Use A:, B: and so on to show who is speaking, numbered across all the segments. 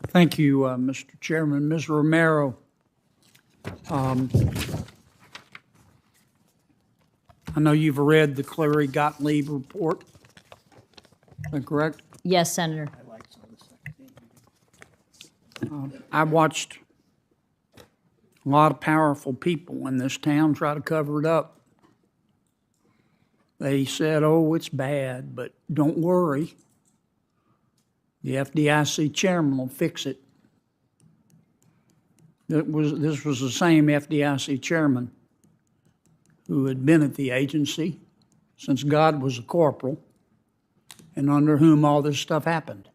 A: Thank you, Mr. Chairman. Ms. Romero, I know you've read the Cleary-Gottlieb report. Is that correct?
B: Yes, Senator.
A: I watched a lot of powerful people in this town try to cover it up. They said, oh, it's bad, but don't worry. The FDIC chairman will fix it. This was the same FDIC chairman who had been at the agency since God was a corporal and under whom all this stuff happened.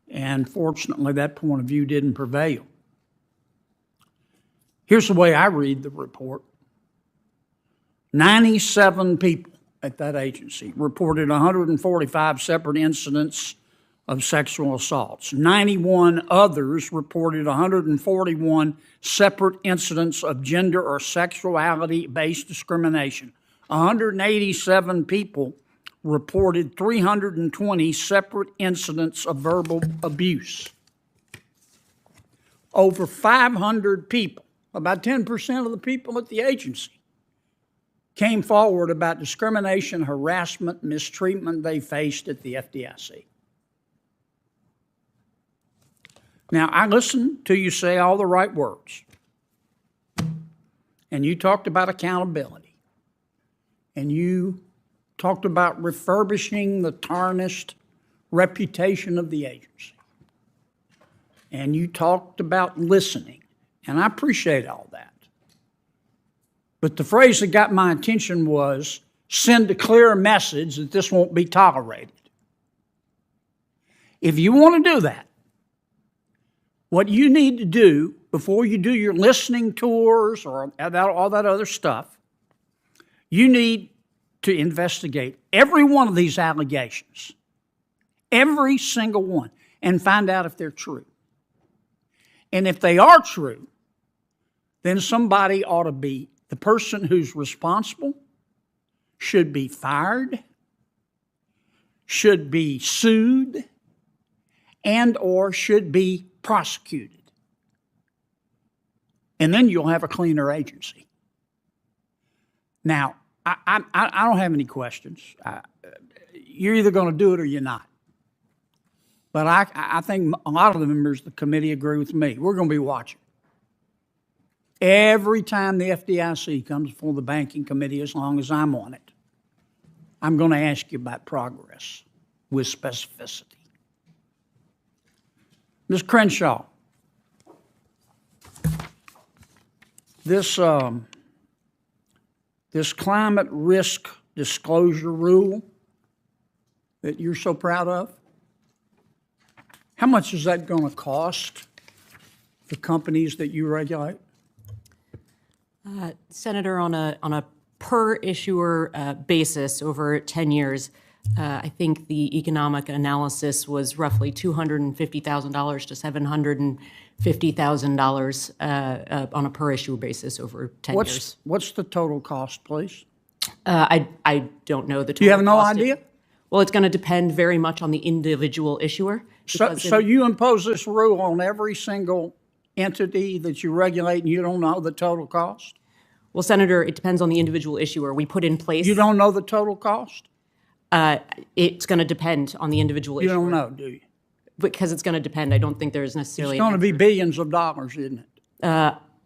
A: And fortunately, that point of view didn't prevail. Here's the way I read the report. 97 people at that agency reported 145 separate incidents of sexual assaults. 91 others reported 141 separate incidents of gender or sexuality-based discrimination. 187 people reported 320 separate incidents of verbal abuse. Over 500 people, about 10% of the people at the agency, came forward about discrimination, harassment, mistreatment they faced at the FDIC. Now, I listened to you say all the right words. And you talked about accountability. And you talked about refurbishing the tarnished reputation of the agency. And you talked about listening. And I appreciate all that. But the phrase that got my attention was, send a clear message that this won't be tolerated. If you want to do that, what you need to do before you do your listening tours or all that other stuff, you need to investigate every one of these allegations, every single one, and find out if they're true. And if they are true, then somebody ought to be, the person who's responsible should be fired, should be sued, and or should be prosecuted. And then you'll have a cleaner agency. Now, I don't have any questions. You're either going to do it or you're not. But I think a lot of the members of the committee agree with me. We're going to be watching. Every time the FDIC comes before the banking committee, as long as I'm on it, I'm going to ask you about progress with specificity. Ms. Crenshaw, this climate risk disclosure rule that you're so proud of, how much is that going to cost the companies that you regulate?
C: Senator, on a per issuer basis over 10 years, I think the economic analysis was roughly $250,000 to $750,000 on a per issuer basis over 10 years.
A: What's the total cost, please?
C: I don't know the total cost.
A: You have no idea?
C: Well, it's going to depend very much on the individual issuer.
A: So you impose this rule on every single entity that you regulate and you don't know the total cost?
C: Well, Senator, it depends on the individual issuer. We put in place...
A: You don't know the total cost?
C: It's going to depend on the individual issuer.
A: You don't know, do you?
C: Because it's going to depend. I don't think there's necessarily...
A: It's going to be billions of dollars, isn't it?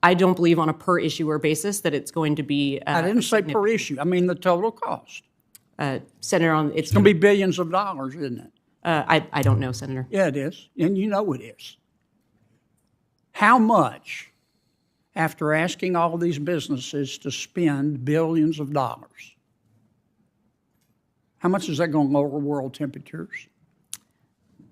C: I don't believe on a per issuer basis that it's going to be...
A: I didn't say per issue. I mean the total cost.
C: Senator,
A: it's going to be billions of dollars, isn't it?
C: I don't know, Senator.
A: Yeah, it is. And you know it is. How much, after asking all these businesses to spend billions of dollars, how much is that going to lower world temperatures?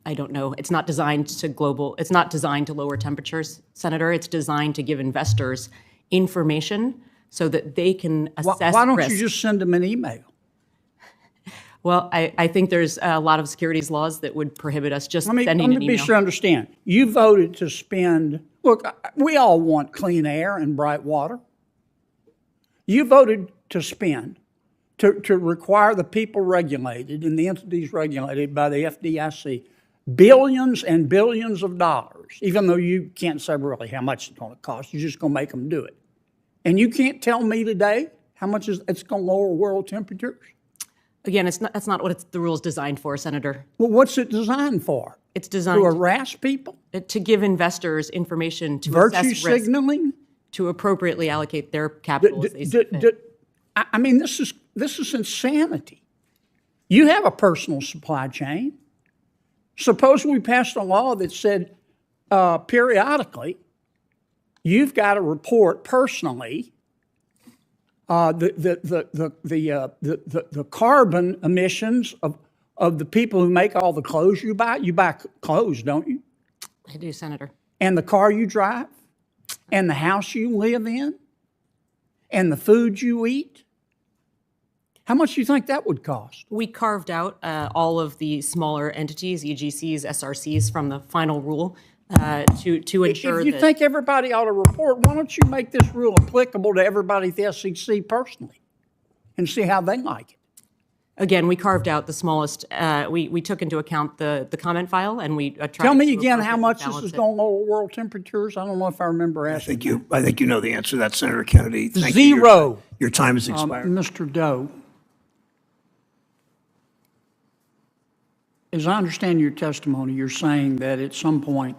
C: I don't know. It's not designed to lower temperatures, Senator. It's designed to give investors information so that they can assess risk.
A: Why don't you just send them an email?
C: Well, I think there's a lot of securities laws that would prohibit us just sending an email.
A: Let me be sure I understand. You voted to spend, look, we all want clean air and bright water. You voted to spend, to require the people regulated and the entities regulated by the FDIC billions and billions of dollars, even though you can't say really how much it's going to cost. You're just going to make them do it. And you can't tell me today how much it's going to lower world temperatures?
C: Again, that's not what the rule is designed for, Senator.
A: Well, what's it designed for?
C: It's designed
A: to harass people?
C: To give investors information to
A: Virtue
C: assess risk,
A: signaling?
C: to appropriately allocate their capital as they see fit.
A: I mean, this is insanity. You have a personal supply chain. Suppose we passed a law that said periodically you've got to report personally the carbon emissions of the people who make all the clothes you buy. You buy clothes, don't you?
C: I do, Senator.
A: And the car you drive, and the house you live in, and the food you eat. How much do you think that would cost?
C: We carved out all of the smaller entities, EGCs, SRCs, from the final rule to ensure that...
A: If you think everybody ought to report, why don't you make this rule applicable to everybody at the SEC personally and see how they like it?
C: Again, we carved out the smallest. We took into account the comment file, and we tried
A: Tell me
C: to
A: again how much this
C: balance
A: is
C: it.
A: going to lower world temperatures. I don't know if I remember asking.
B: I think you know the answer to that, Senator Kennedy. Thank you.
A: Zero.
B: Your time has expired.
A: Mr. Doe, as I understand your testimony, you're saying that at some point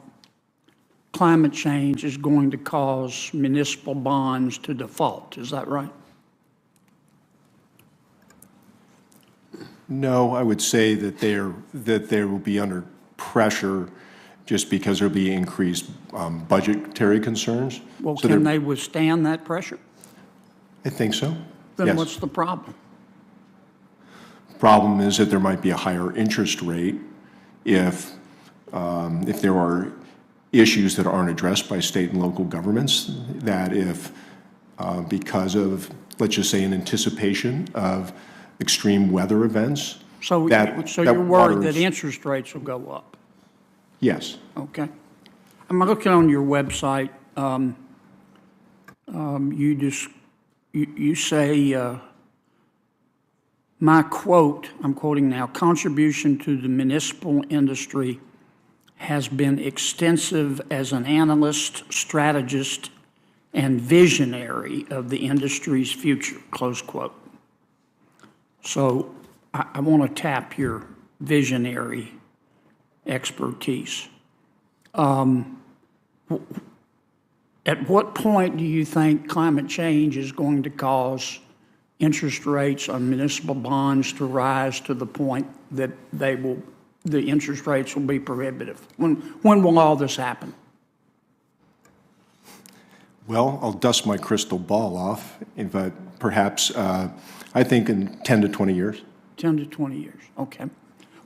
A: climate change is going to cause municipal bonds to default. Is that right?
D: No, I would say that they will be under pressure just because there'll be increased budgetary concerns.
A: Well,
D: So
A: can
D: they're-
A: they withstand that pressure?
D: I think so.
A: Then
D: Yes.
A: what's the problem?
D: Problem is that there might be a higher interest rate if there are issues that aren't addressed by state and local governments, that if, because of, let's just say, in anticipation of extreme weather events.
A: So
D: that
A: you're worried
D: waters-
A: that interest rates will go up?
D: Yes.
A: Okay. I'm looking on your website. You say, my quote, I'm quoting now, contribution to the municipal industry has been extensive as an analyst, strategist, and visionary of the industry's future, close quote. So I want to tap your visionary expertise. At what point do you think climate change is going to cause interest rates on municipal bonds to rise to the point that the interest rates will be prohibitive? When will all this happen?
D: Well, I'll dust my crystal ball off, but perhaps, I think in 10 to 20 years.
A: 10 to 20 years, okay.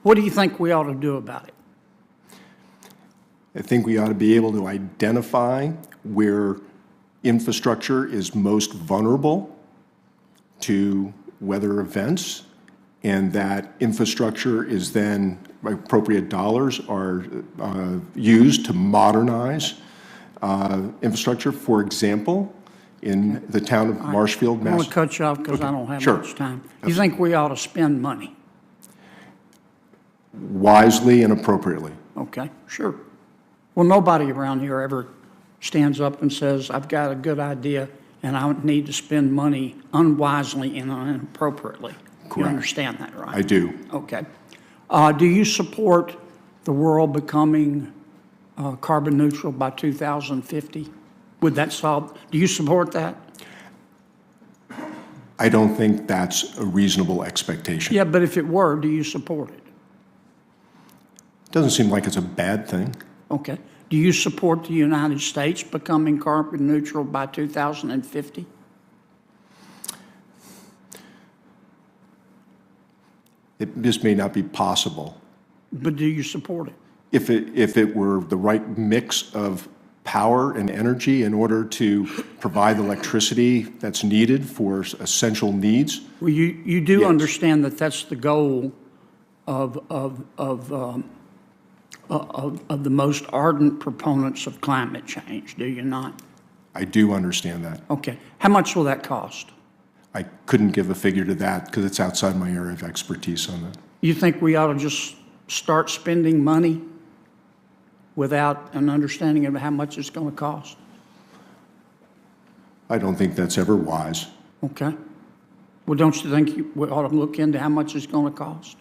A: What do you think we ought to do about it?
D: I think we ought to be able to identify where infrastructure is most vulnerable to weather events, and that infrastructure is then, appropriate dollars are used to modernize infrastructure. For example, in the town of Marshfield,
A: I want to cut you off because I don't have
D: Sure.
A: much time. You think we ought to spend money?
D: wisely and appropriately.
A: Okay, sure. Well, nobody around here ever stands up and says, I've got a good idea and I need to spend money unwisely and inappropriately. You
D: Correct.
A: understand that, right?
D: I do.
A: Okay. Do you support the world becoming carbon neutral by 2050? Would that solve, do you support that?
D: I don't think that's a reasonable expectation.
A: Yeah, but if it were, do you support it?
D: Doesn't seem like it's a bad thing.
A: Okay. Do you support the United States becoming carbon neutral by 2050?
D: This may not be possible.
A: But do you support it?
D: If it were the right mix of power and energy in order to provide the electricity that's needed for essential needs.
A: Well, you do
D: Yes.
A: understand that that's the goal of the most ardent proponents of climate change, do you not?
D: I do understand that.
A: Okay. How much will that cost?
D: I couldn't give a figure to that because it's outside my area of expertise on that.
A: You think we ought to just start spending money without an understanding of how much it's going to cost?
D: I don't think that's ever wise.
A: Okay. Well, don't you think we ought to look into how much it's going to cost?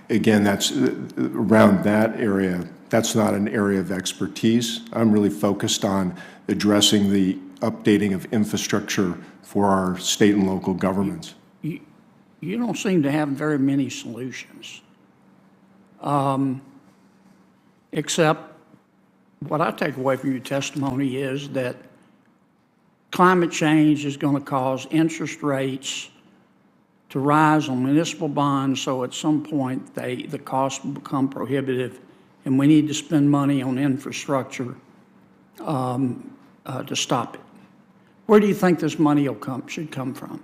D: Again, that's around that area. That's not an area of expertise. I'm really focused on addressing the updating of infrastructure for our state and local governments.
A: You don't seem to have very many solutions. Except what I take away from your testimony is that climate change is going to cause interest rates to rise on municipal bonds, so at some point the costs will become prohibitive, and we need to spend money on infrastructure to stop it. Where do you think this money should come from?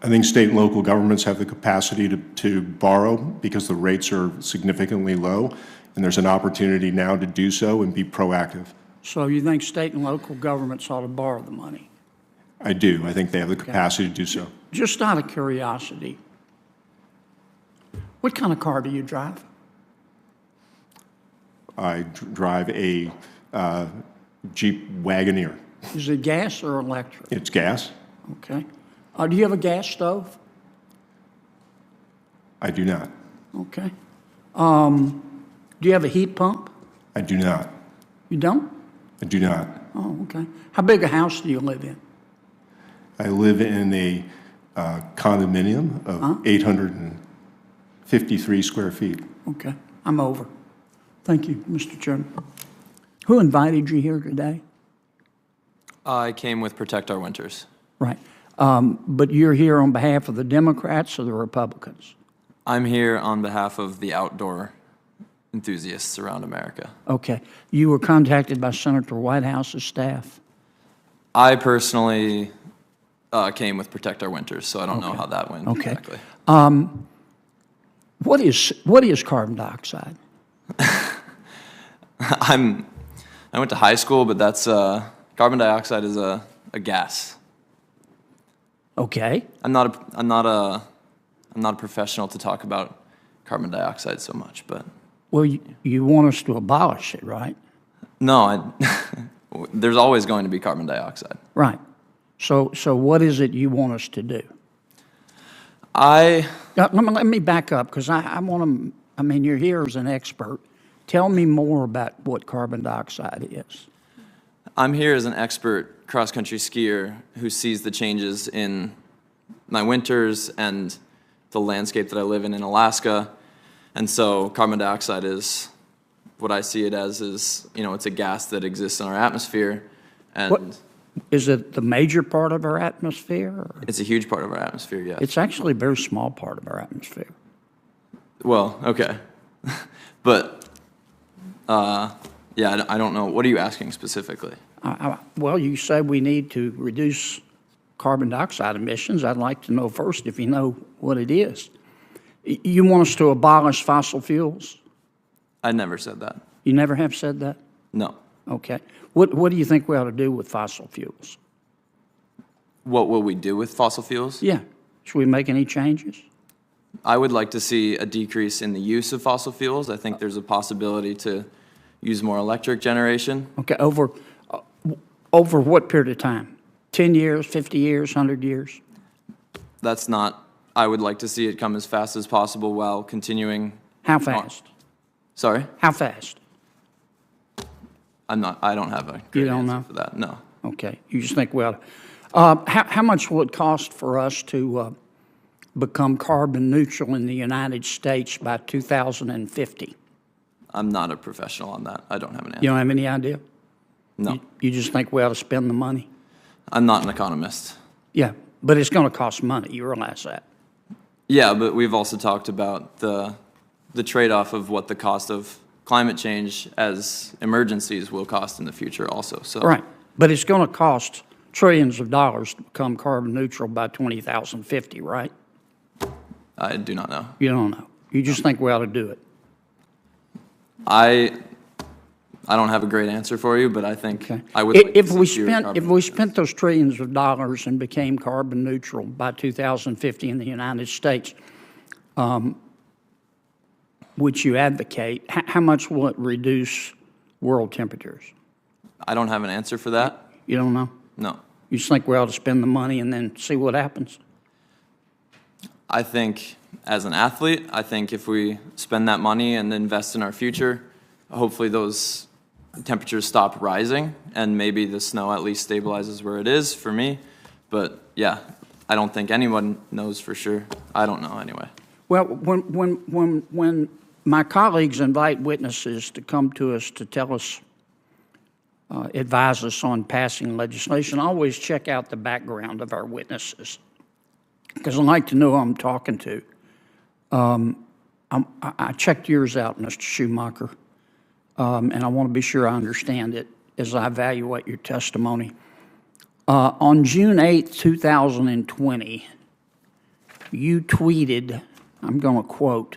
D: I think state and local governments have the capacity to borrow because the rates are significantly low, and there's an opportunity now to do so and be proactive.
A: So you think state and local governments ought to borrow the money?
D: I do. I think they have the capacity to do so.
A: Just out of curiosity, what kind of car do you drive?
D: I drive a Jeep Wagoneer.
A: Is it gas or electric?
D: It's gas.
A: Okay. Do you have a gas stove?
D: I do not.
A: Okay. Do you have a heat pump?
D: I do not.
A: You don't?
D: I do not.
A: Oh, okay. How big a house do you live in?
D: I live in a condominium of 853 square feet.
A: Okay. I'm over. Thank you, Mr. Chairman. Who invited you here today?
E: I came with Protect Our Winters.
A: Right. But you're here on behalf of the Democrats or the Republicans?
E: I'm here on behalf of the outdoor enthusiasts around America.
A: Okay. You were contacted by Senator Whitehouse's staff?
E: I personally came with Protect Our Winters, so I don't know how that went exactly.
A: What is carbon dioxide?
E: I went to high school, but that's carbon dioxide is a gas.
A: Okay.
E: I'm not a professional to talk about carbon dioxide so much, but
A: Well, you want us to abolish it, right?
E: no, there's always going to be carbon dioxide.
A: Right. So what is it you want us to do?
E: I
A: Let me back up because I want to. I mean, you're here as an expert. Tell me more about what carbon dioxide is.
E: I'm here as an expert cross-country skier who sees the changes in my winters and the landscape that I live in Alaska. And so carbon dioxide is what I see it as is, it's a gas that exists in our atmosphere. And
A: What, is it the major part of our atmosphere? Or?
E: it's a huge part of our atmosphere, yes.
A: It's actually a very small part of our atmosphere.
E: Well, okay. But, yeah, I don't know. What are you asking specifically?
A: Well, you say we need to reduce carbon dioxide emissions. I'd like to know first if you know what it is. You want us to abolish fossil fuels?
E: I never said that.
A: You never have said that?
E: No.
A: Okay. What do you think we ought to do with fossil fuels?
E: What will we do with fossil fuels?
A: Yeah. Should we make any changes?
E: I would like to see a decrease in the use of fossil fuels. I think there's a possibility to use more electric generation.
A: Okay. Over what period of time? 10 years, 50 years, 100 years?
E: That's not, I would like to see it come as fast as possible while continuing.
A: How fast?
E: Sorry?
A: How fast?
E: I don't have a
A: You
E: great
A: don't
E: answer
A: know?
E: for that, no.
A: Okay. You just think, well, how much will it cost for us to become carbon neutral in the United States by 2050?
E: I'm not a professional on that. I don't have an answer.
A: You don't have any idea?
E: No.
A: You just think we ought to spend the money?
E: I'm not an economist.
A: Yeah, but it's going to cost money. You realize that?
E: Yeah, but we've also talked about the trade-off of what the cost of climate change as emergencies will cost in the future also. So
A: Right. But it's going to cost trillions of dollars to become carbon neutral by 2050, right?
E: I do not know.
A: You don't know. You just think we ought to do it.
E: I don't have a great answer for you, but I think
A: Okay.
E: I would like
A: If
E: to
A: we
E: see fewer
A: spent
E: carbon
A: if we spent those trillions of dollars and became carbon neutral by 2050 in the United States, which you advocate, how much will it reduce world temperatures?
E: I don't have an answer for that.
A: You don't know?
E: No.
A: You just think we ought to spend the money and then see what happens?
E: I think as an athlete, I think if we spend that money and invest in our future, hopefully those temperatures stop rising and maybe the snow at least stabilizes where it is for me. But yeah, I don't think anyone knows for sure. I don't know anyway.
A: Well, when my colleagues invite witnesses to come to us to tell us, advise us on passing legislation, I always check out the background of our witnesses because I like to know who I'm talking to. I checked yours out, Mr. Schumacher, and I want to be sure I understand it as I evaluate your testimony. On June 8th, 2020, you tweeted, I'm going to quote,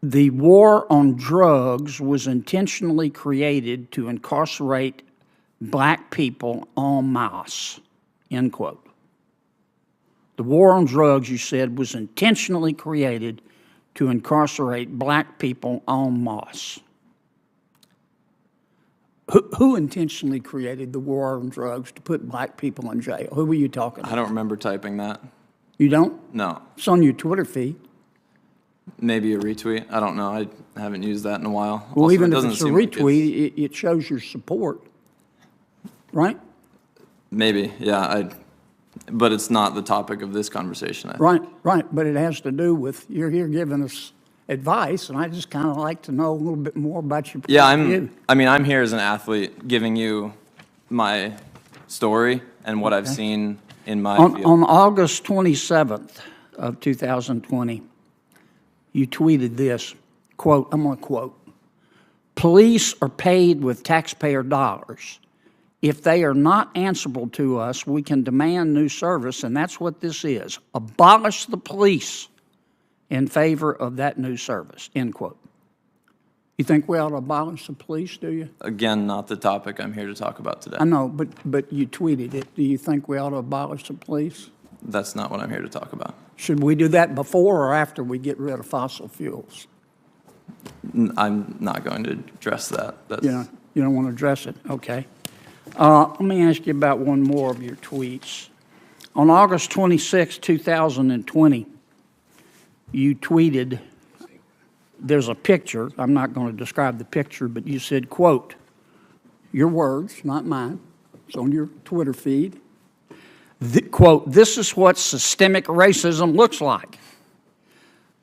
A: "The war on drugs was intentionally created to incarcerate black people en masse," end quote. The war on drugs, you said, was intentionally created to incarcerate black people en masse. Who intentionally created the war on drugs to put black people in jail? Who were you talking about?
E: I don't remember typing that.
A: You don't?
E: No.
A: It's on your Twitter feed.
E: Maybe a retweet. I don't know. I haven't used that in a while.
A: Well,
E: Also,
A: even
E: it
A: if
E: doesn't
A: it's a
E: seem like
A: retweet, it shows your support, right?
E: Maybe, yeah. But it's not the topic of this conversation.
A: Right, right. But it has to do with you're here giving us advice, and I just kind of like to know a little bit more about your
E: Yeah,
A: point of view.
E: I'm here as an athlete giving you my story and what I've seen in my field.
A: On August 27th of 2020, you tweeted this, quote, I'm going to quote, "Police are paid with taxpayer dollars. If they are not answerable to us, we can demand new service, and that's what this is. Abolish the police in favor of that new service," end quote. You think we ought to abolish the police, do you?
E: Again, not the topic I'm here to talk about today.
A: I know, but you tweeted it. Do you think we ought to abolish the police?
E: That's not what I'm here to talk about.
A: Should we do that before or after we get rid of fossil fuels?
E: I'm not going to address that.
A: You don't want to address it? Okay. Let me ask you about one more of your tweets. On August 26, 2020, you tweeted, there's a picture, I'm not going to describe the picture, but you said, quote, your words, not mine, it's on your Twitter feed, quote, "This is what systemic racism looks like.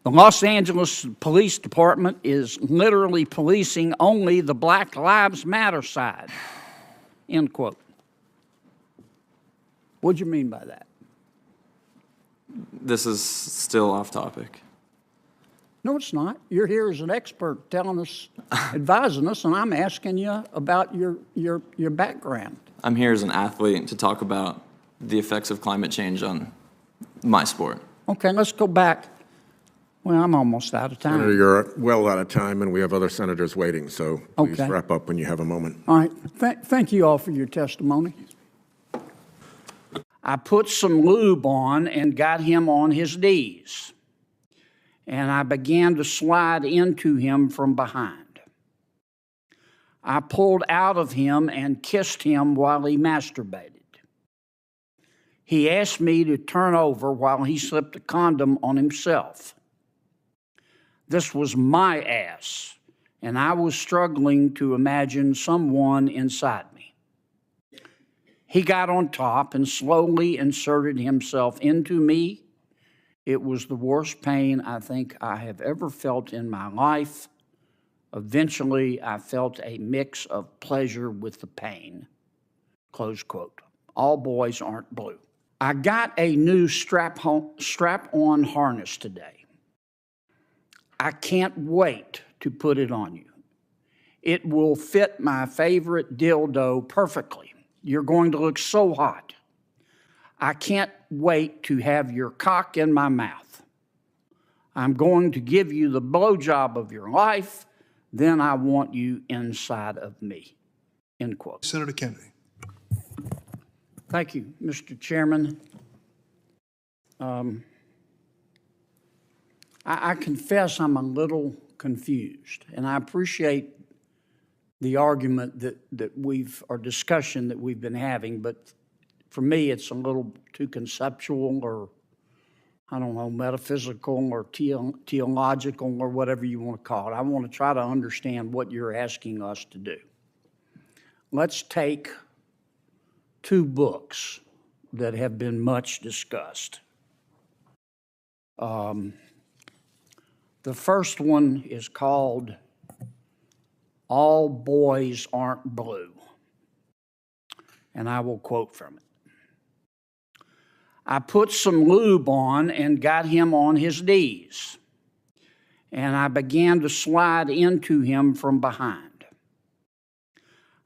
A: The Los Angeles Police Department is literally policing only the Black Lives Matter side," end quote. What do you mean by that?
E: This is still off topic.
A: No, it's not. You're here as an expert telling us, advising us, and I'm asking you about your background.
E: I'm here as an athlete to talk about the effects of climate change on my sport.
A: Okay, let's go back. Well, I'm almost out of time.
F: Senator, you're well out of time, and we have other senators waiting, so please
A: Okay.
F: wrap up when you have a moment.
A: All right. Thank you all for your testimony. I put some lube on and got him on his knees, and I began to slide into him from behind. I pulled out of him and kissed him while he masturbated. He asked me to turn over while he slipped a condom on himself. This was my ass, and I was struggling to imagine someone inside me. He got on top and slowly inserted himself into me. It was the worst pain I think I have ever felt in my life. Eventually, I felt a mix of pleasure with the pain. Close quote. All boys aren't blue. I got a new strap-on harness today. I can't wait to put it on you. It will fit my favorite dildo perfectly. You're going to look so hot. I can't wait to have your cock in my mouth. I'm going to give you the blowjob of your life. Then I want you inside of me. End quote.
B: Senator Kennedy.
A: Thank you, Mr. Chairman. I confess I'm a little confused. And I appreciate the argument or discussion that we've been having, but for me, it's a little too conceptual or, I don't know, metaphysical or theological or whatever you want to call it. I want to try to understand what you're asking us to do. Let's take two books that have been much discussed. The first one is called All Boys Aren't Blue, and I will quote from it. I put some lube on and got him on his knees, and I began to slide into him from behind.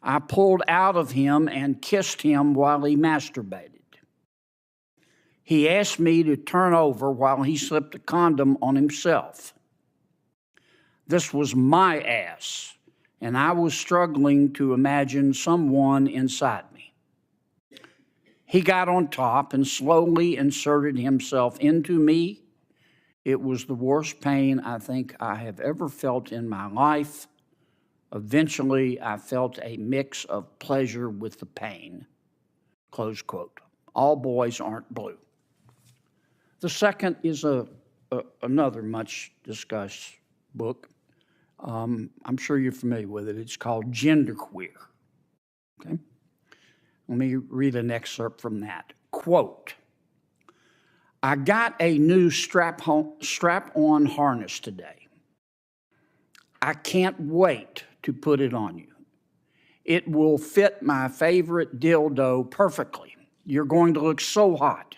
A: I pulled out of him and kissed him while he masturbated. He asked me to turn over while he slipped a condom on himself. This was my ass, and I was struggling to imagine someone inside me. He got on top and slowly inserted himself into me. It was the worst pain I think I have ever felt in my life. Eventually, I felt a mix of pleasure with the pain. Close quote. All Boys Aren't Blue. The second is another much discussed book. I'm sure you're familiar with it. It's called Genderqueer. Okay? Let me read an excerpt from that. Quote, I got a new strap-on harness today. I can't wait to put it on you. It will fit my favorite dildo perfectly. You're going to look so hot.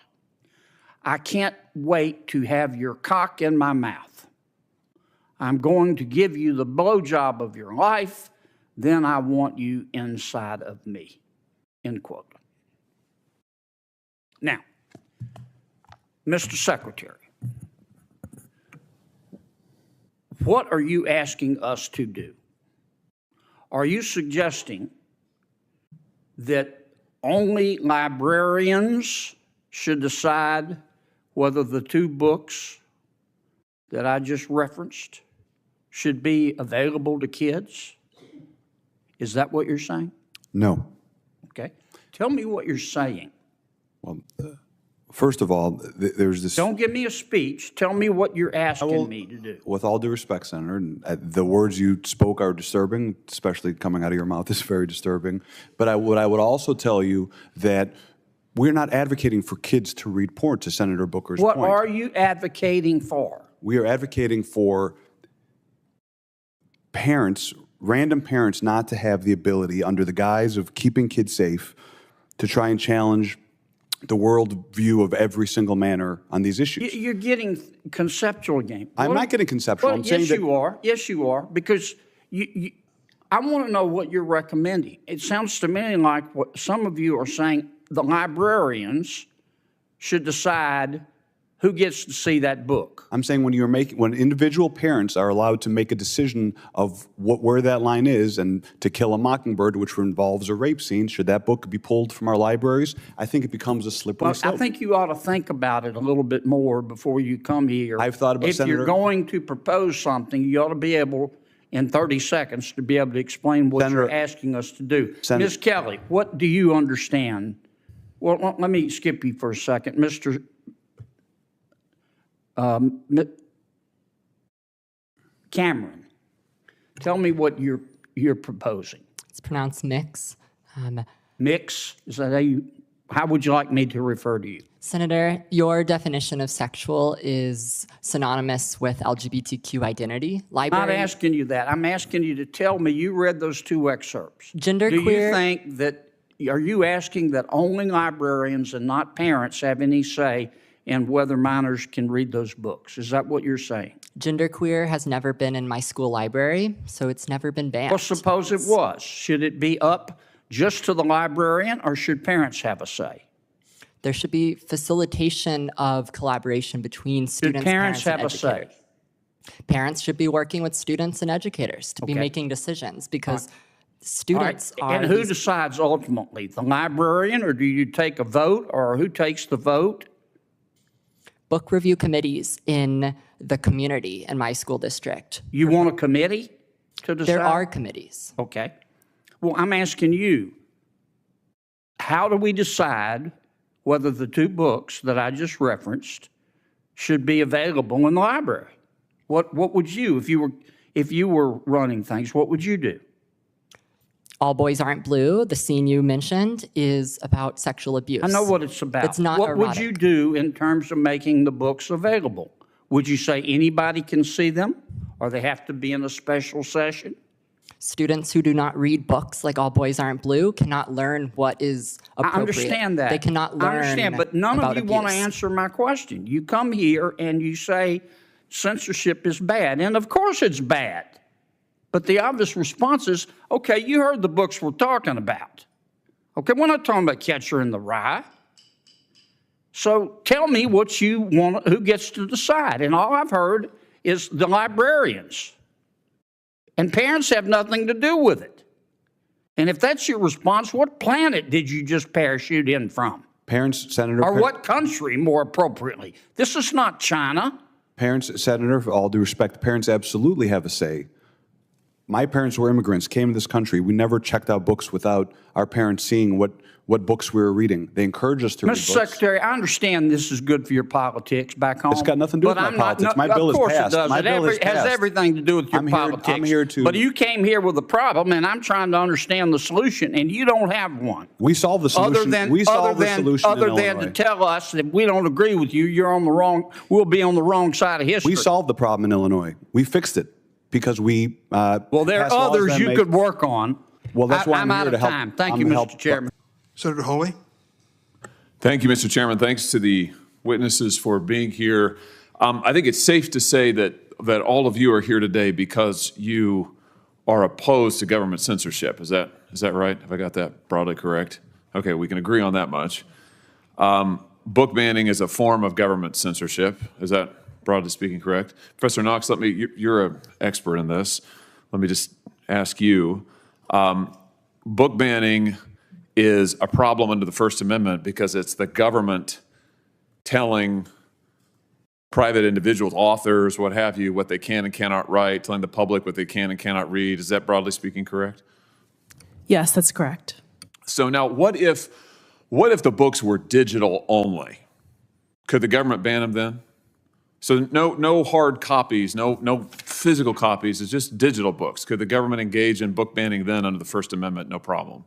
A: I can't wait to have your cock in my mouth. I'm going to give you the blowjob of your life. Then I want you inside of me. End quote. Now, Mr. Secretary, what are you asking us to do? Are you suggesting that only librarians should decide whether the two books that I just referenced should be available to kids? Is that what you're saying?
G: No.
A: Okay. Tell me what you're saying.
G: Well, first of all, there's this.
A: Don't give me a speech. Tell me what you're asking me to do.
G: With all due respect, Senator, and the words you spoke are disturbing, especially coming out of your mouth is very disturbing. But what I would also tell you that we're not advocating for kids to read porn, to Senator Booker's point.
A: What are you advocating for?
G: We are advocating for parents, random parents, not to have the ability, under the guise of keeping kids safe, to try and challenge the world view of every single manner on these issues.
A: You're getting conceptual again.
G: I'm not getting conceptual. I'm saying
A: yes, you are. Yes, you are. Because I want to know what you're recommending. It sounds to me like what some of you are saying, the librarians should decide who gets to see that book.
G: I'm saying when individual parents are allowed to make a decision of where that line is, and To Kill a Mockingbird, which involves a rape scene, should that book be pulled from our libraries? I think it becomes a slippery slope.
A: I think you ought to think about it a little bit more before you come here.
G: I've thought about it, Senator.
A: If you're going to propose something, you ought to be able, in 30 seconds, to be able to explain what
G: Senator,
A: you're asking us to do.
G: Senator,
A: Ms. Kelly, what do you understand? Well, let me skip you for a second. Mr. Cameron, tell me what you're proposing.
H: It's pronounced mix.
A: Mix? Is that how would you like me to refer to you?
H: Senator, your definition of sexual is synonymous with LGBTQ identity.
A: I'm not asking you that. I'm asking you to tell me you read those two excerpts.
H: Genderqueer.
A: Do you think that, are you asking that only librarians and not parents have any say in whether minors can read those books? Is that what you're saying?
H: Genderqueer has never been in my school library, so it's never been banned.
A: Well, suppose it was. Should it be up just to the librarian, or should parents have a say?
H: There should be facilitation of collaboration between students,
A: parents have
H: and
A: a say?
H: Parents should be working with students and educators to be making decisions, because students are...
A: And who decides ultimately? The librarian, or do you take a vote, or who takes the vote?
H: Book review committees in the community in my school district.
A: You want a committee to decide?
H: There are committees.
A: Okay. Well, I'm asking you, how do we decide whether the 2 books that I just referenced should be available in the library? What would you, if you were running things, what would you do?
H: All Boys Aren't Blue, the scene you mentioned, is about sexual abuse.
A: I know what it's about.
H: It's not
A: What would
H: erotic.
A: you do in terms of making the books available? Would you say anybody can see them, or they have to be in a special session?
H: Students who do not read books like All Boys Aren't Blue cannot learn what is appropriate.
A: I understand that.
H: They cannot learn
A: I understand, but none
H: about
A: of you want to
H: abuse.
A: answer my question. You come here and you say censorship is bad, and of course it's bad. But the obvious response is, okay, you heard the books we're talking about. Okay, we're not talking about Catcher in the Rye. So tell me what you want, who gets to decide. And all I've heard is the librarians. And parents have nothing to do with it. And if that's your response, what planet did you just parachute in from?
G: Parents, Senator.
A: Or what country, more appropriately? This is not China.
G: Parents, Senator, for all due respect, parents absolutely have a say. My parents were immigrants, came to this country. We never checked out books without our parents seeing what books we were reading. They encouraged us to read
A: Mr.
G: books.
A: Secretary, I understand this is good for your politics back home.
G: It's got nothing to do with my politics. My bill is
A: Of course
G: passed.
A: it does.
G: My
A: It
G: bill is
A: has
G: passed.
A: everything to do with your
G: I'm here-
A: politics.
G: I'm here to-
A: But you came here with a problem, and I'm trying to understand the solution, and you don't have one.
G: We solved the solution. we solved the solution in
A: Other than
G: Illinois.
A: to tell us that we don't agree with you, we'll be on the wrong side of history.
G: We solved the problem in Illinois. We fixed it because we
A: Well, there
G: passed
A: are
G: laws
A: others
G: that
A: you
G: make-
A: could work on.
G: Well, that's why I'm
A: out
G: here
A: of
G: to help.
A: time. Thank
G: I'm
A: you,
G: to
A: Mr.
G: help-
A: Chairman.
B: Senator Holy?
I: Thank you, Mr. Chairman. Thanks to the witnesses for being here. I think it's safe to say that all of you are here today because you are opposed to government censorship. Is that right? Have I got that broadly correct? Okay, we can agree on that much. Book banning is a form of government censorship. Is that, broadly speaking, correct? Professor Knox, you're an expert in this. Let me just ask you. Book banning is a problem under the First Amendment because it's the government telling private individuals, authors, what have you, what they can and cannot write, telling the public what they can and cannot read. Is that broadly speaking correct?
J: Yes, that's correct.
I: So now what if the books were digital only? Could the government ban them then? So no hard copies, no physical copies, it's just digital books. Could the government engage in book banning then under the First Amendment? No problem.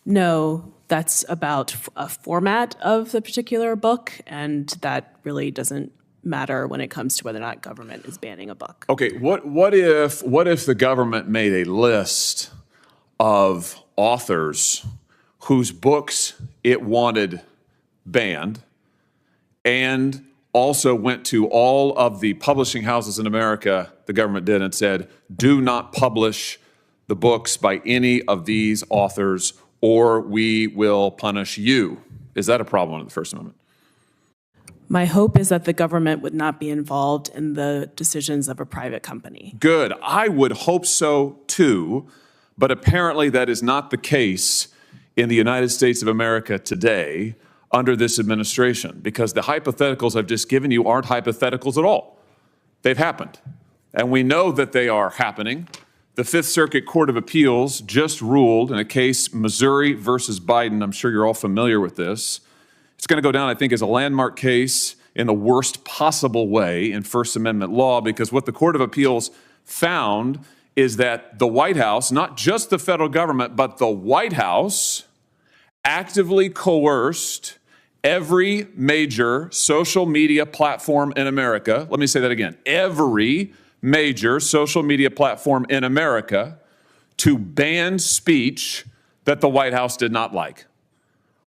J: No, that's about a format of the particular book, and that really doesn't matter when it comes to whether or not government is banning a book.
I: Okay, what if the government made a list of authors whose books it wanted banned and also went to all of the publishing houses in America, the government did, and said, do not publish the books by any of these authors or we will punish you? Is that a problem under the First Amendment?
J: My hope is that the government would not be involved in the decisions of a private company.
I: Good. I would hope so too, but apparently that is not the case in the United States of America today under this administration, because the hypotheticals I've just given you aren't hypotheticals at all. They've happened, and we know that they are happening. The Fifth Circuit Court of Appeals just ruled in a case, Missouri versus Biden. I'm sure you're all familiar with this. It's going to go down, I think, as a landmark case in the worst possible way in First Amendment law, because what the Court of Appeals found is that the White House, not just the federal government, but the White House actively coerced every major social media platform in America. Let me say that again. Every major social media platform in America to ban speech that the White House did not like.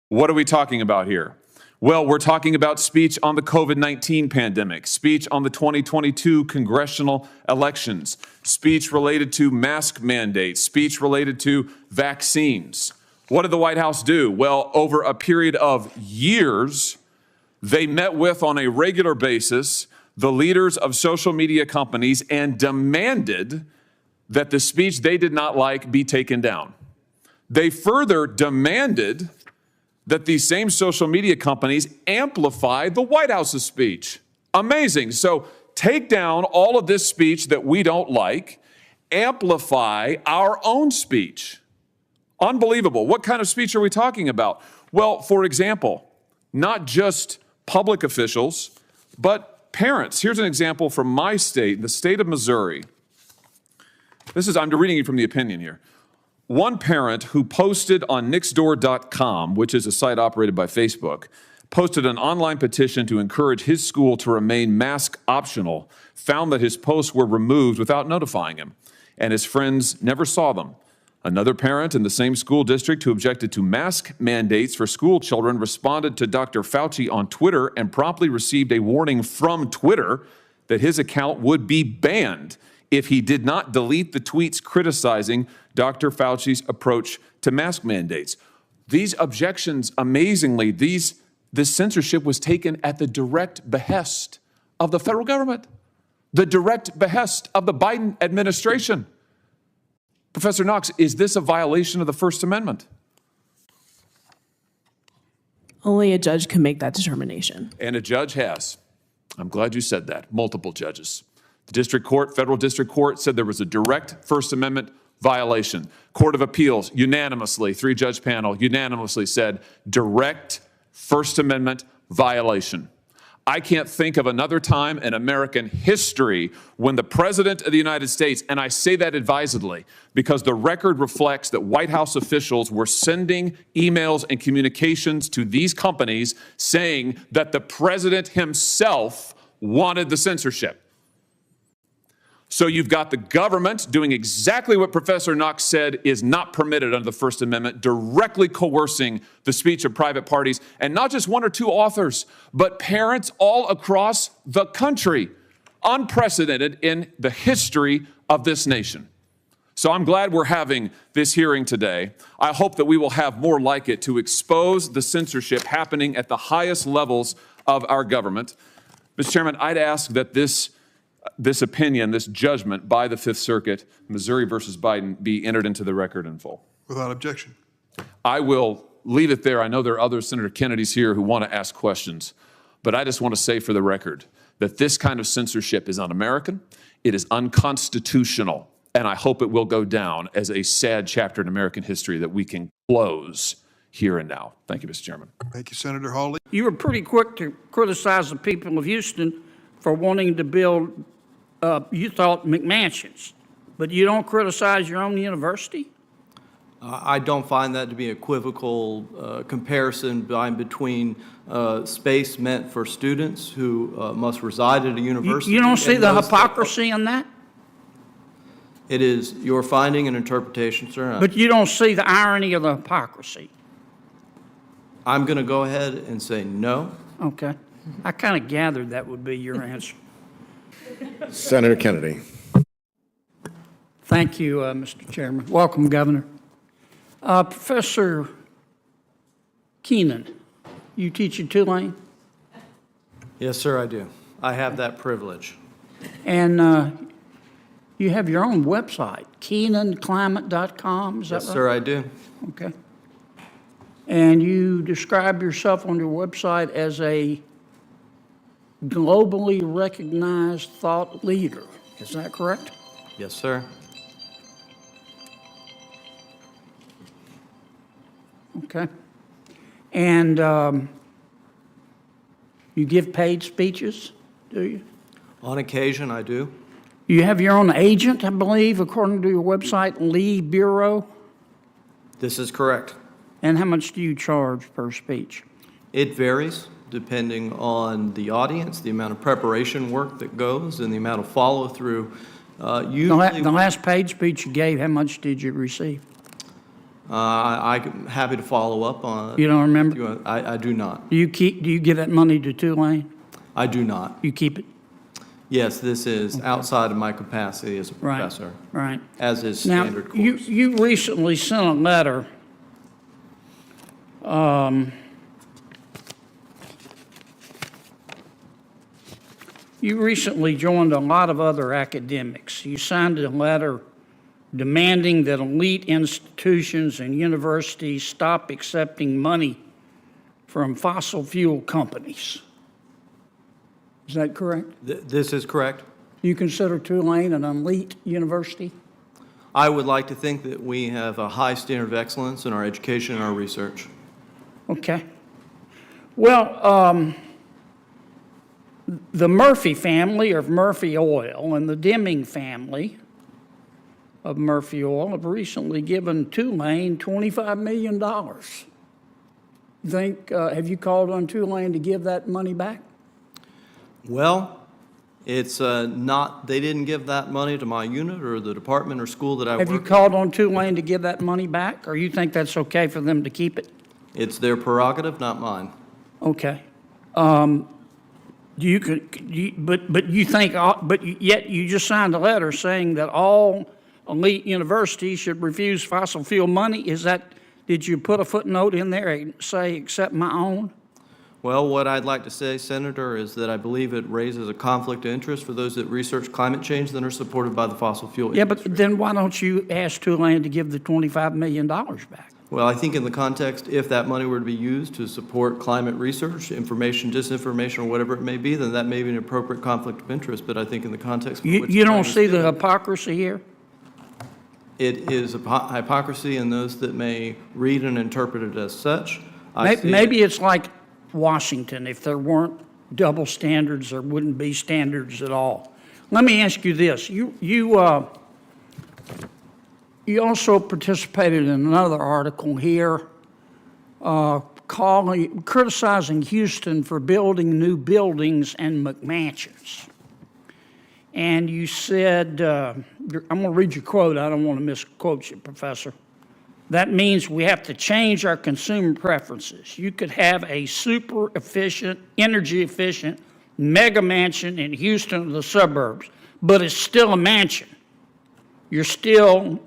I: What are we talking about here? Well, we're talking about speech on the COVID-19 pandemic, speech on the 2022 congressional elections, speech related to mask mandates, speech related to vaccines. What did the White House do? Well, over a period of years, they met with on a regular basis the leaders of social media companies and demanded that the speech they did not like be taken down. They further demanded that these same social media companies amplify the White House's speech. Amazing. So take down all of this speech that we don't like, amplify our own speech. Unbelievable. What kind of speech are we talking about? Well, for example, not just public officials, but parents. Here's an example from my state, the state of Missouri. I'm reading from the opinion here. One parent who posted on Nixdoor.com, which is a site operated by Facebook, posted an online petition to encourage his school to remain mask optional, found that his posts were removed without notifying him, and his friends never saw them. Another parent in the same school district who objected to mask mandates for school children responded to Dr. Fauci on Twitter and promptly received a warning from Twitter that his account would be banned if he did not delete the tweets criticizing Dr. Fauci's approach to mask mandates. These objections, amazingly, this censorship was taken at the direct behest of the federal government, the direct behest of the Biden administration. Professor Knox, is this a violation of the First Amendment?
J: Only a judge can make that determination.
I: And a judge has. I'm glad you said that. Multiple judges. The district court, federal district court, said there was a direct First Amendment violation. Court of Appeals unanimously, 3-judge panel unanimously said direct First Amendment violation. I can't think of another time in American history when the President of the United States, and I say that advisedly because the record reflects that White House officials were sending emails and communications to these companies saying that the President himself wanted the censorship. So you've got the government doing exactly what Professor Knox said is not permitted under the First Amendment, directly coercing the speech of private parties, and not just one or two authors, but parents all across the country. Unprecedented in the history of this nation. So I'm glad we're having this hearing today. I hope that we will have more like it to expose the censorship happening at the highest levels of our government. Mr. Chairman, I'd ask that this opinion, this judgment by the Fifth Circuit, Missouri versus Biden, be entered into the record in full.
K: Without objection.
I: I will leave it there. I know there are other Senator Kennedys here who want to ask questions, but I just want to say for the record that this kind of censorship is un-American, it is unconstitutional, and I hope it will go down as a sad chapter in American history that we can close here and now. Thank you, Mr. Chairman.
K: Thank you, Senator Hawley.
A: You were pretty quick to criticize the people of Houston for wanting to build, you thought, McMansions, but you don't criticize your own university?
L: I don't find that to be equivocal comparison between space meant for students who must reside at a university.
A: You don't see the hypocrisy in that?
L: It is your finding and interpretation, sir.
A: But you don't see the irony of the hypocrisy?
L: I'm going to go ahead and say no.
A: Okay. I kind of gathered that would be your answer.
F: Senator Kennedy.
A: Thank you, Mr. Chairman. Welcome, Governor. Professor Keenan, you teach at Tulane?
L: Yes, sir, I do. I have that privilege.
A: And you have your own website, KeenanClimate.com, is that right?
L: Yes, sir, I do.
A: Okay. And you describe yourself on your website as a globally recognized thought leader. Is that correct?
L: Yes, sir.
A: Okay. And you give paid speeches, do you?
L: On occasion, I do.
A: You have your own agent, I believe, according to your website, Lee Bureau.
L: This is correct.
A: And how much do you charge per speech?
L: It varies depending on the audience, the amount of preparation work that goes, and the amount of follow-through.
A: The last paid speech you gave, how much did you receive?
L: I'm happy to follow up on it.
A: You don't remember?
L: I do not.
A: Do you give that money to Tulane?
L: I do not.
A: You keep it?
L: Yes, this is outside of my capacity as a professor.
A: Right.
L: As is standard course.
A: Now, you recently sent a letter you recently joined a lot of other academics. You signed a letter demanding that elite institutions and universities stop accepting money from fossil fuel companies. Is that correct?
L: This is correct.
A: Do you consider Tulane an elite university?
L: I would like to think that we have a high standard of excellence in our education and our research.
A: Okay. Well, the Murphy family of Murphy Oil and the Deming family of Murphy Oil have recently given Tulane $25 million. You think, have you called on Tulane to give that money back?
L: Well, it's not, they didn't give that money to my unit or the department or school that I work
A: Have you called on Tulane to give that money back, or you think that's okay for them to keep it?
L: It's their prerogative, not mine.
A: Okay. But you think, but yet you just signed a letter saying that all elite universities should refuse fossil fuel money. Is that, did you put a footnote in there and say, except my own?
L: Well, what I'd like to say, Senator, is that I believe it raises a conflict of interest for those that research climate change that are supported by the fossil fuel
A: Yeah,
L: industry.
A: but then why don't you ask Tulane to give the $25 million back?
L: Well, I think in the context, if that money were to be used to support climate research, information, disinformation, or whatever it may be, then that may be an appropriate conflict of interest. But I think in the context of which
A: You don't
L: Tulane is
A: see the
L: given,
A: hypocrisy here?
L: it is a hypocrisy in those that may read and interpret it as such. I see
A: Maybe it's like Washington. If there weren't double standards, there wouldn't be standards at all. Let me ask you this. You also participated in another article here criticizing Houston for building new buildings and McMansions. And you said, I'm going to read your quote. I don't want to misquote you, Professor. That means we have to change our consumer preferences. You could have a super efficient, energy efficient mega mansion in Houston or the suburbs, but it's still a mansion. You're still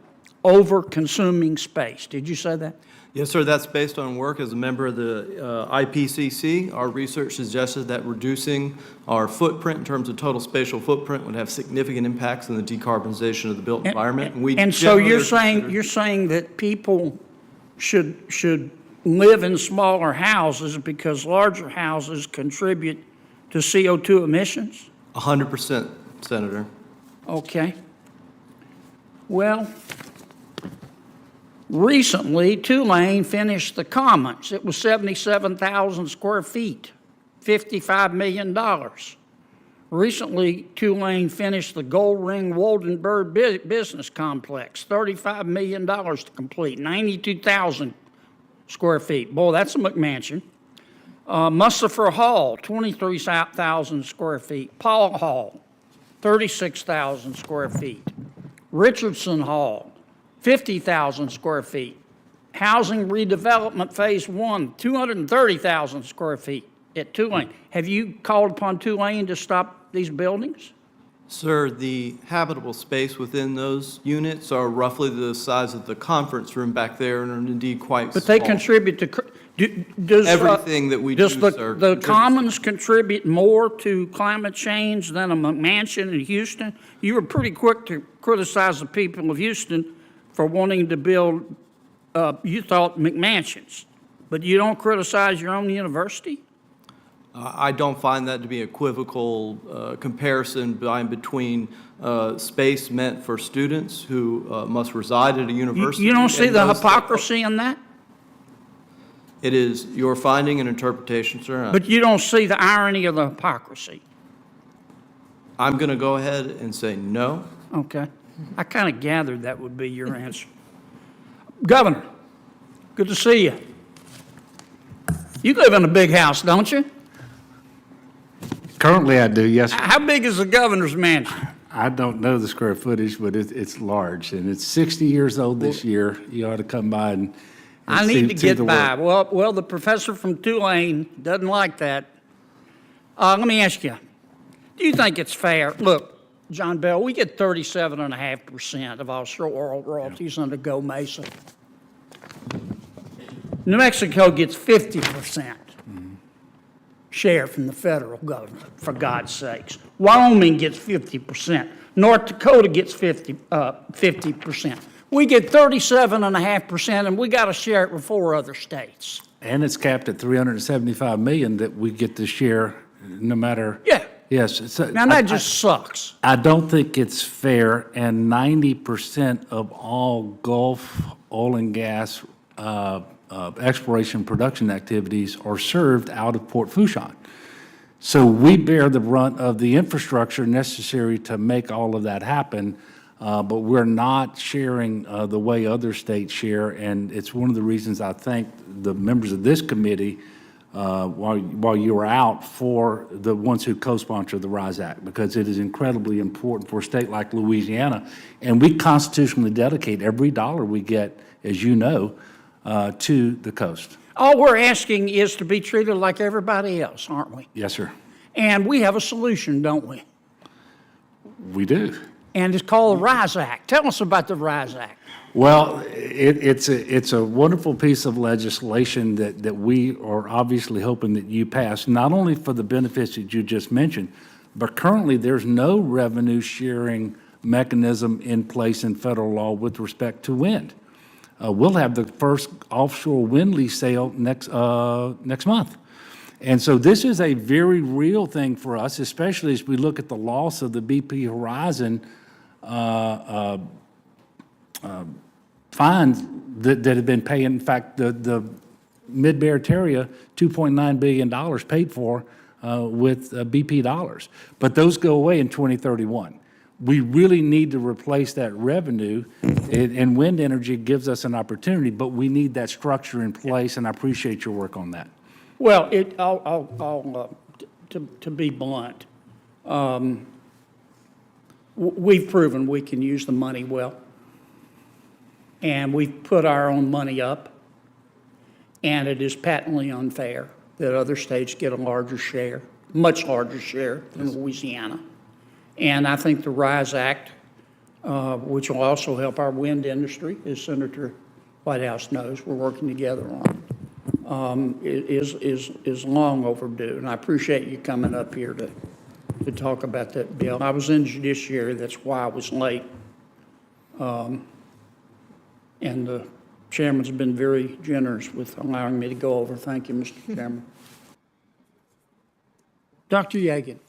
A: over consuming space. Did you say that?
L: Yes, sir. That's based on work as a member of the IPCC. Our research suggested that reducing our footprint in terms of total spatial footprint would have significant impacts on the decarbonization of the built environment.
A: And so you're saying that people should live in smaller houses because larger houses contribute to CO2 emissions?
L: 100%, Senator.
A: Okay. Well, recently, Tulane finished the Commons. It was 77,000 square feet, $55 million. Recently, Tulane finished the Gold Ring Woldenberg Business Complex, $35 million to complete, 92,000 square feet. Boy, that's a McMansion. Musafir Hall, 23,000 square feet. Paul Hall, 36,000 square feet. Richardson Hall, 50,000 square feet. Housing redevelopment phase 1, 230,000 square feet at Tulane. Have you called upon Tulane to stop these buildings?
L: Sir, the habitable space within those units are roughly the size of the conference room back there and are indeed quite small.
A: But they contribute to, does
L: everything that we do, sir.
A: The Commons contribute more to climate change than a McMansion in Houston? You were pretty quick to criticize the people of Houston for wanting to build, you thought, McMansions, but you don't criticize your own university?
L: I don't find that to be equivocal comparison between space meant for students who must reside at a university.
A: You don't see
L: and
A: the
L: those that-
A: hypocrisy in that?
L: It is your finding and interpretation, sir.
A: But you don't see the irony of the hypocrisy?
L: I'm going to go ahead and say no.
A: Okay. I kind of gathered that would be your answer. Governor, good to see you. You live in a big house, don't you?
M: Currently, I do, yes.
A: How big is the governor's mansion?
M: I don't know the square footage, but it's large, and it's 60 years old this year. You ought to come by and
A: I
M: see-
A: need to
M: see
A: get
M: the
A: by.
M: work.
A: Well, the professor from Tulane doesn't like that. Let me ask you, do you think it's fair? Look, John Bell, we get 37.5% of offshore royalties under Go Mesa. New Mexico gets 50% share from the federal government, for God's sakes. Wyoming gets 50%. North Dakota gets 50%. We get 37.5%, and we got to share it with 4 other states.
M: And it's capped at $375 million that we get to share no matter
A: Yeah.
M: Yes. So
A: Now, that just sucks.
M: I don't think it's fair, and 90% of all Gulf oil and gas exploration production activities are served out of Port Fourchon. So we bear the brunt of the infrastructure necessary to make all of that happen, but we're not sharing the way other states share, and it's one of the reasons I thank the members of this committee while you were out for the ones who co-sponsor the RISE Act, because it is incredibly important for a state like Louisiana. And we constitutionally dedicate every dollar we get, as you know, to the coast.
A: All we're asking is to be treated like everybody else, aren't we?
M: Yes, sir.
A: And we have a solution, don't we?
M: We do.
A: And it's called the RISE Act. Tell us about the RISE Act.
M: Well, it's a wonderful piece of legislation that we are obviously hoping that you pass, not only for the benefits that you just mentioned, but currently there's no revenue sharing mechanism in place in federal law with respect to wind. We'll have the first offshore wind lease sale next month. And so this is a very real thing for us, especially as we look at the loss of the BP Horizon fines that have been paying. In fact, the Mid-Barataria, $2.9 billion paid for with BP dollars. But those go away in 2031. We really need to replace that revenue, and wind energy gives us an opportunity, but we need that structure in place, and I appreciate your work on that.
A: Well, to be blunt, we've proven we can use the money well, and we've put our own money up, and it is patently unfair that other states get a larger share, much larger share than Louisiana. And I think the RISE Act, which will also help our wind industry, as Senator Whitehouse knows, we're working together on, is long overdue. And I appreciate you coming up here to talk about that bill. I was in Judiciary, that's why I was late. And the chairman's been very generous with allowing me to go over. Thank you, Mr. Chairman. Dr. Yagan.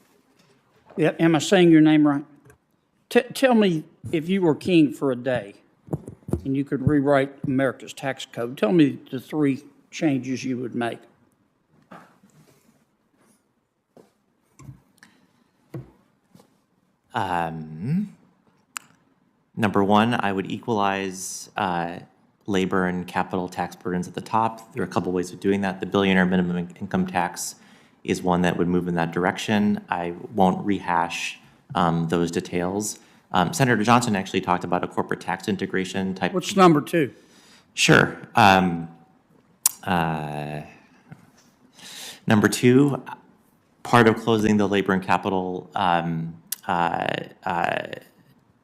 A: Yeah, am I saying your name right? Tell me, if you were king for a day and you could rewrite America's tax code, tell me the 3 changes you would make.
N: Number 1, I would equalize labor and capital tax burdens at the top. There are a couple ways of doing that. The billionaire minimum income tax is one that would move in that direction. I won't rehash those details. Senator Johnson actually talked about a corporate tax integration type.
A: What's number 2?
N: Sure. Number 2, part of closing the labor and capital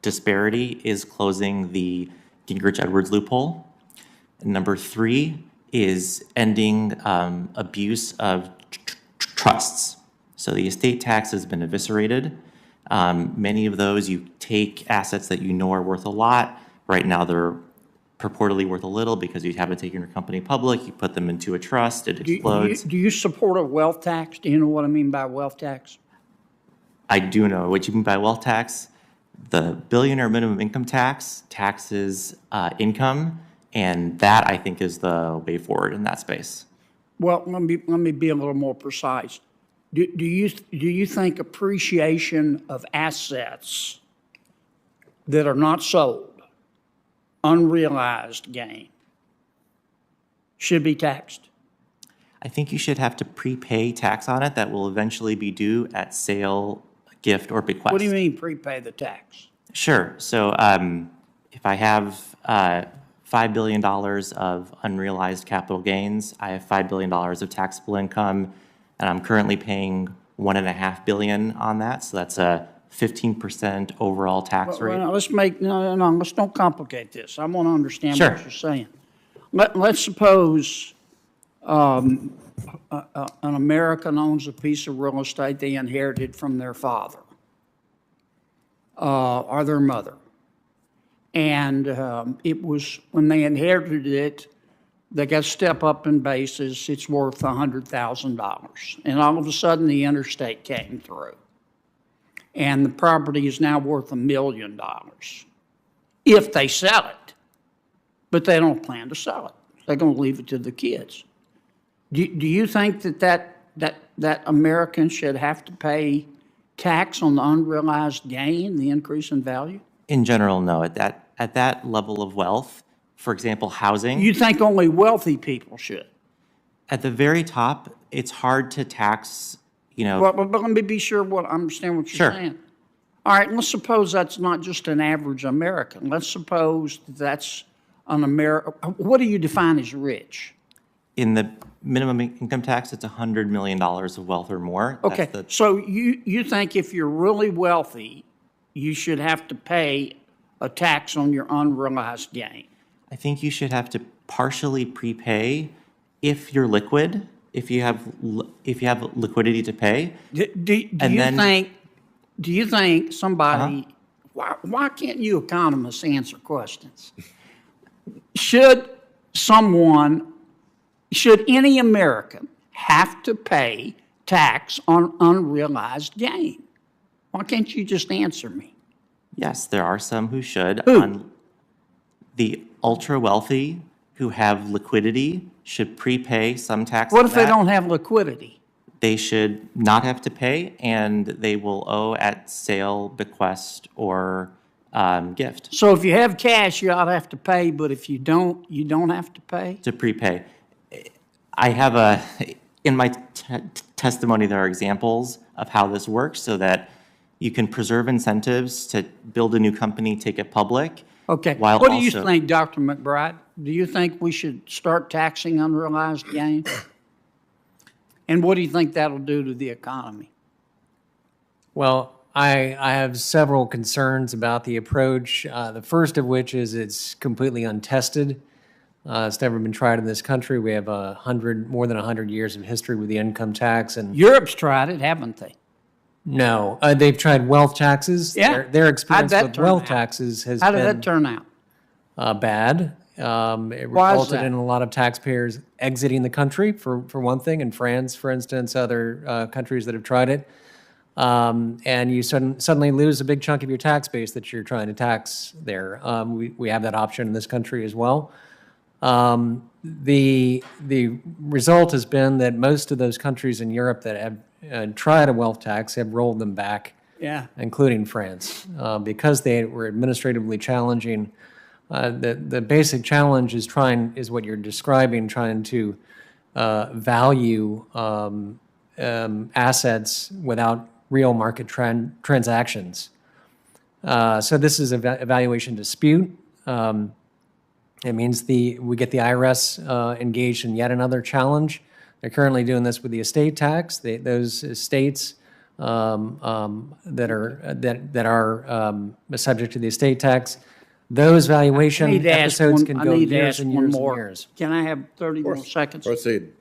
N: disparity is closing the Gingrich-Edwards loophole. And number 3 is ending abuse of trusts. So the estate tax has been eviscerated. Many of those, you take assets that you know are worth a lot. Right now they're purportedly worth a little because you haven't taken your company public. You put them into a trust, it explodes.
A: Do you support a wealth tax? Do you know what I mean by wealth tax?
N: I do know what you mean by wealth tax. The billionaire minimum income tax taxes income, and that I think is the way forward in that space.
A: Well, let me be a little more precise. Do you think appreciation of assets that are not sold, unrealized gain, should be taxed?
N: I think you should have to prepay tax on it that will eventually be due at sale, gift, or bequest.
A: What do you mean prepay the tax?
N: Sure. So if I have $5 billion of unrealized capital gains, I have $5 billion of taxable income, and I'm currently paying $1.5 billion on that. So that's a 15% overall tax rate.
A: Well, let's let's don't complicate this. I want to understand
N: Sure.
A: what you're saying. Let's suppose an American owns a piece of real estate they inherited from their father or their mother. And it was, when they inherited it, they got a step up in basis, it's worth $100,000. And all of a sudden, the interstate came through. and the property is now worth $1 million if they sell it. But they don't plan to sell it. They're going to leave it to the kids. Do you think that Americans should have to pay tax on the unrealized gain, the increase in value?
N: In general, no. At that level of wealth, for example, housing.
A: You think only wealthy people should?
N: At the very top, it's hard to tax,
A: But let me be sure understand what you're saying. All right, let's suppose that's not just an average American. Let's suppose that's an American. What do you define as rich?
N: In the minimum income tax, it's $100 million of wealth or more.
A: Okay, so you think if you're really wealthy, you should have to pay a tax on your unrealized gain?
N: I think you should have to partially prepay if you're liquid, if you have liquidity to pay.
A: Do you think somebody? Why can't you economists answer questions? Should any American have to pay tax on unrealized gain? Why can't you just answer me?
N: Yes, there are some who should.
A: Who?
N: The ultra-wealthy who have liquidity should prepay some tax.
A: What if they don't have liquidity?
N: They should not have to pay, and they will owe at sale, bequest, or gift.
A: So if you have cash, you ought to have to pay, but if you don't have to pay?
N: To prepay. I have in my testimony, there are examples of how this works so that you can preserve incentives to build a new company, take it public.
A: Okay. What do you think, Dr. McBride? Do you think we should start taxing unrealized gain? And what do you think that'll do to the economy?
O: Well, I have several concerns about the approach. The first of which is it's completely untested. It's never been tried in this country. We have more than 100 years of history with the income tax, and
A: Europe's tried it, haven't they?
O: No, they've tried wealth taxes.
A: Yeah.
O: Their experience with wealth taxes has been.
A: How did that turn out?
O: Bad. It resulted in a lot of taxpayers exiting the country, for one thing. In France, for instance, other countries that have tried it. And you suddenly lose a big chunk of your tax base that you're trying to tax there. We have that option in this country as well. The result has been that most of those countries in Europe that have tried a wealth tax have rolled them back, including France, because they were administratively challenging. The basic challenge is what you're describing, trying to value assets without real market transactions. So this is a valuation dispute. It means we get the IRS engaged in yet another challenge. They're currently doing this with the estate tax. Those estates that are subject to the estate tax, those valuation episodes can go years and years and years.
A: Can I have 30 more seconds?
F: Proceed.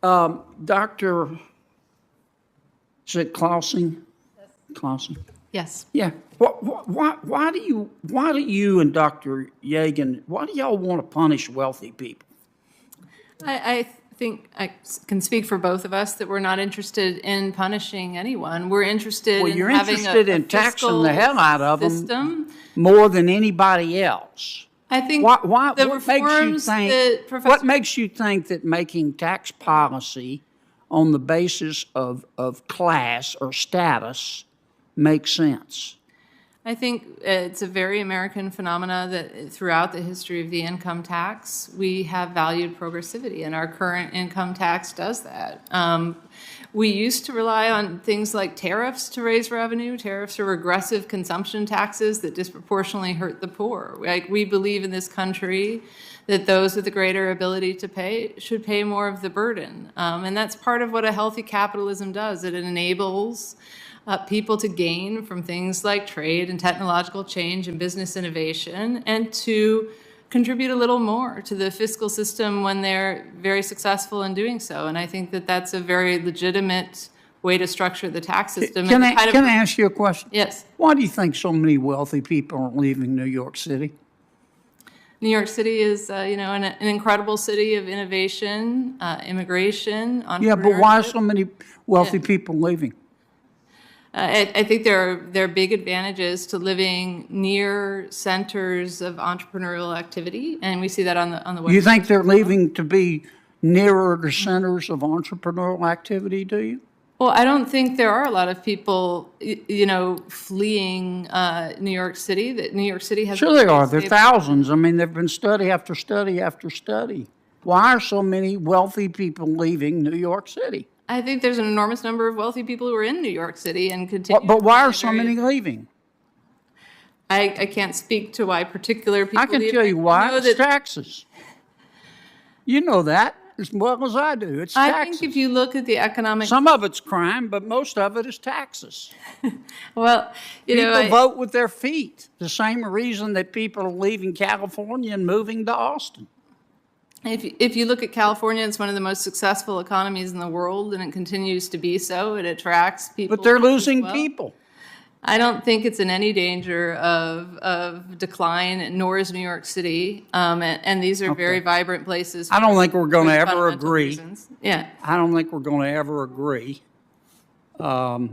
A: Dr. Is it Clausing? Clausing?
C: Yes.
A: Yeah. Why do you and Dr. Yagan, why do y'all want to punish wealthy people?
P: I think I can speak for both of us that we're not interested in punishing anyone. We're interested in
A: you're
P: having
A: interested in taxing the hell out of them more than anybody else.
P: I think
A: what makes you think that making tax policy on the basis of class or status makes sense?
P: I think it's a very American phenomena that throughout the history of the income tax, we have valued progressivity, and our current income tax does that. We used to rely on things like tariffs to raise revenue. Tariffs are regressive consumption taxes that disproportionately hurt the poor. We believe in this country that those with the greater ability to pay should pay more of the burden. And that's part of what a healthy capitalism does. It enables people to gain from things like trade and technological change and business innovation, and to contribute a little more to the fiscal system when they're very successful in doing so. And I think that that's a very legitimate way to structure the tax system.
A: Can I ask you a question?
P: Yes.
A: Why do you think so many wealthy people are leaving New York City?
P: New York City is, an incredible city of innovation, immigration, entrepreneurship.
A: Yeah, but why are so many wealthy people leaving?
P: I think there are big advantages to living near centers of entrepreneurial activity, and we see that on the west.
A: You think they're leaving to be nearer to centers of entrepreneurial activity, do you?
P: Well, I don't think there are a lot of people, fleeing New York City. That New York City has.
A: Sure, they are. There are thousands. I mean, there've been study after study after study. Why are so many wealthy people leaving New York City?
P: I think there's an enormous number of wealthy people who are in New York City and continue.
A: But why are so many leaving?
P: I can't speak to why particular people.
A: I can tell you why. It's taxes. You know that as well as I do. It's taxes.
P: I think if you look at the economic.
A: Some of it's crime, but most of it is taxes.
P: Well,
A: people vote with their feet. The same reason that people are leaving California and moving to Austin.
P: If you look at California, it's one of the most successful economies in the world, and it continues to be so. It attracts people.
A: But they're losing people.
P: I don't think it's in any danger of decline, nor is New York City. And these are very vibrant places.
A: I don't think we're going to ever agree.
P: Reasons. Yeah.
A: I don't think we're going to ever agree. But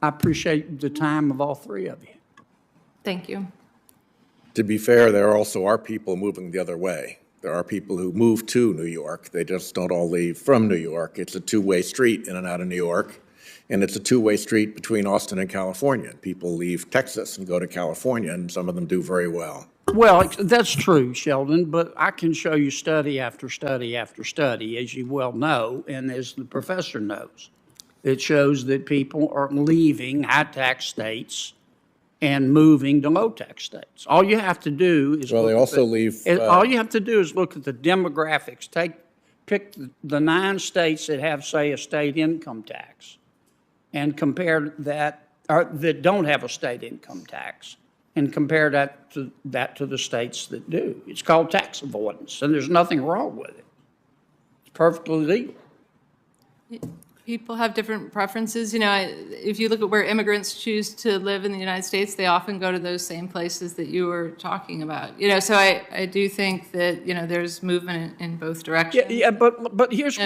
A: I appreciate the time of all three of you.
P: Thank you.
F: To be fair, there also are people moving the other way. There are people who move to New York. They just don't all leave from New York. It's a two-way street in and out of New York, and it's a two-way street between Austin and California. People leave Texas and go to California, and some of them do very well.
A: Well, that's true, Sheldon, but I can show you study after study after study, as you well know, and as the professor knows. It shows that people are leaving high-tax states and moving to low-tax states. All you have to do is
F: Well, they also leave.
A: all you have to do is look at the demographics. Pick the 9 states that have, say, a state income tax, and compare that, or that don't have a state income tax, and compare that to the states that do. It's called tax avoidance, and there's nothing wrong with it. It's perfectly legal.
P: People have different preferences. If you look at where immigrants choose to live in the United States, they often go to those same places that you were talking about. So I do think that, there's movement in both directions.
A: Yeah, but here's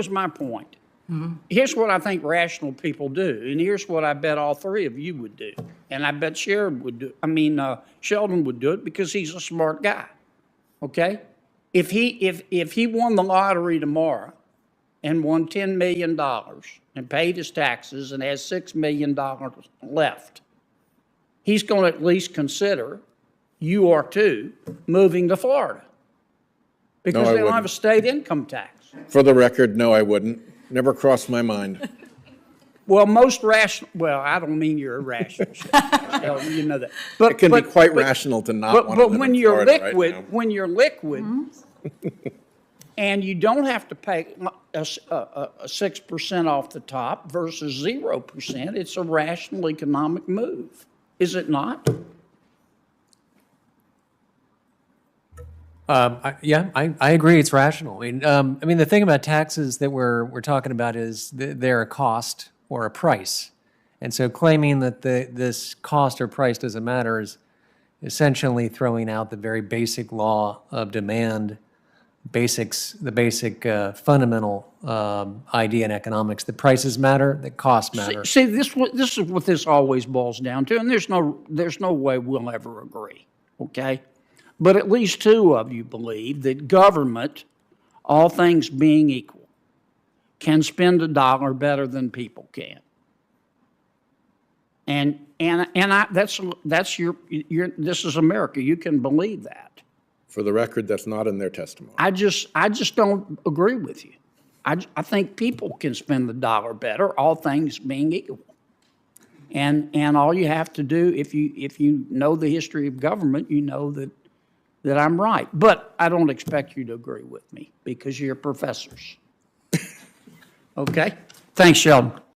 A: my point. Mm-hmm. Here's what I think rational people do, and here's what I bet all three of you would do, and I bet Sheldon would do it because he's a smart guy. Okay, if he won the lottery tomorrow and won $10 million and paid his taxes and has $6 million left, he's going to at least consider, you are too, moving to Florida because they don't have a state income tax.
F: For the record, no, I wouldn't. Never crossed my mind.
A: Well, I don't mean you're irrational. You know that. But,
F: it can be quite rational to not want to live
A: when
F: in
A: you're
F: Florida
A: liquid,
F: right now.
A: when you're liquid, and you don't have to pay a 6% off the top versus 0%, it's a rational economic move, is it not?
O: I agree. It's rational. I mean, the thing about taxes that we're talking about is they're a cost or a price, and so claiming that this cost or price doesn't matter is essentially throwing out the very basic law of demand, the basic fundamental idea in economics that prices matter, that costs matter.
A: See, this is what this always boils down to, and there's no way we'll ever agree. Okay. But at least two of you believe that government, all things being equal, can spend a dollar better than people can. And that's your this is America. You can believe that.
F: For the record, that's not in their testimony.
A: I just don't agree with you. I think people can spend the dollar better, all things being equal. And all you have to do, if you know the history of government, you know that I'm right. But I don't expect you to agree with me because you're professors. Okay? Thanks, Sheldon.